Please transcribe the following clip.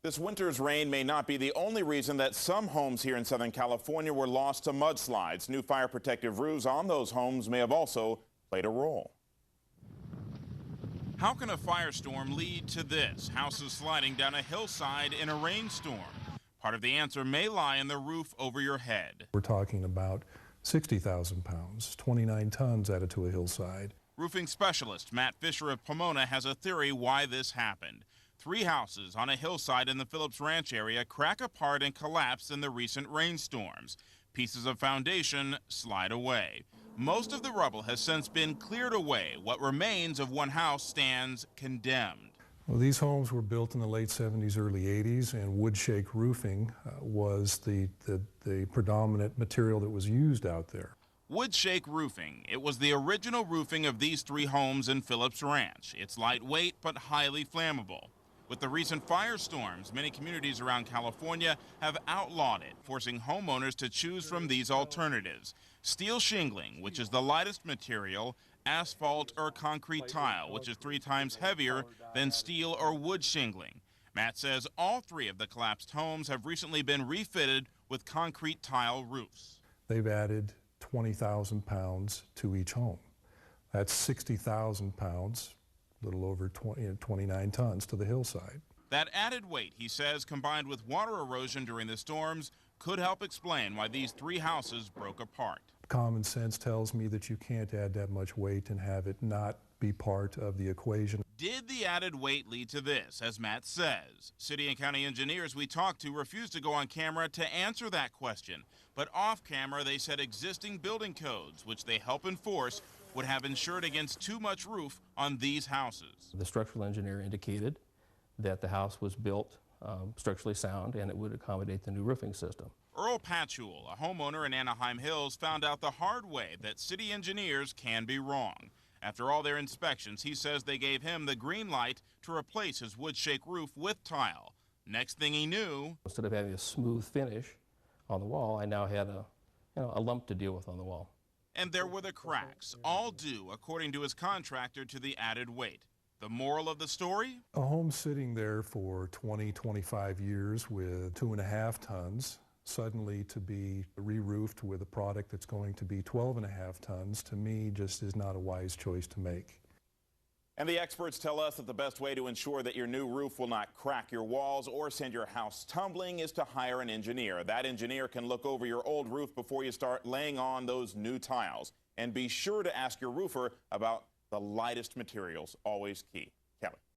This winter's rain may not be the only reason that some homes here in Southern California were lost to mudslides. New fire protective roofs on those homes may have also played a role. How can a firestorm lead to this? Houses sliding down a hillside in a rainstorm. Part of the answer may lie in the roof over your head. We're talking about 60,000 pounds, 29 tons added to a hillside. Roofing specialist Matt Fisher of Pomona has a theory why this happened. 3 houses on a hillside in the Phillips Ranch area crack apart and collapse in the recent rainstorms. Pieces of foundation slide away. Most of the rubble has since been cleared away. What remains of one house stands condemned. Well, these homes were built in the late 70s, early 80s, and wood shake roofing was the predominant material that was used out there. Wood shake roofing. It was the original roofing of these 3 homes in Phillips Ranch. It's lightweight but highly flammable. With the recent firestorms, many communities around California have outlawed it, forcing homeowners to choose from these alternatives. Steel shingling, which is the lightest material, asphalt or concrete tile, which is 3 times heavier than steel or wood shingling. Matt says all 3 of the collapsed homes have recently been refitted with concrete tile roofs. They've added 20,000 pounds to each home. That's 60,000 pounds. Little over 29 tons to the hillside. That added weight, he says, combined with water erosion during the storms, could help explain why these 3 houses broke apart. Common sense tells me that you can't add that much weight and have it not be part of the equation. Did the added weight lead to this, as Matt says? City and county engineers we talked to refused to go on camera to answer that question. But off camera, they said existing building codes, which they help enforce, would have insured against too much roof on these houses. The structural engineer indicated that the house was built structurally sound and it would accommodate the new roofing system. Earl Patchul, a homeowner in Anaheim Hills, found out the hard way that city engineers can be wrong. After all their inspections, he says they gave him the green light to replace his wood shake roof with tile. Next thing he knew, instead of having a smooth finish on the wall, I now had a lump to deal with on the wall. And there were the cracks, all due, according to his contractor, to the added weight. The moral of the story? A home sitting there for 20, 25 years with 2.5 tons, suddenly to be re-roofed with a product that's going to be 12.5 tons, to me, just is not a wise choice to make. And the experts tell us that the best way to ensure that your new roof will not crack your walls or send your house tumbling is to hire an engineer. That engineer can look over your old roof before you start laying on those new tiles. And be sure to ask your roofer about the lightest materials, always key. Kelly.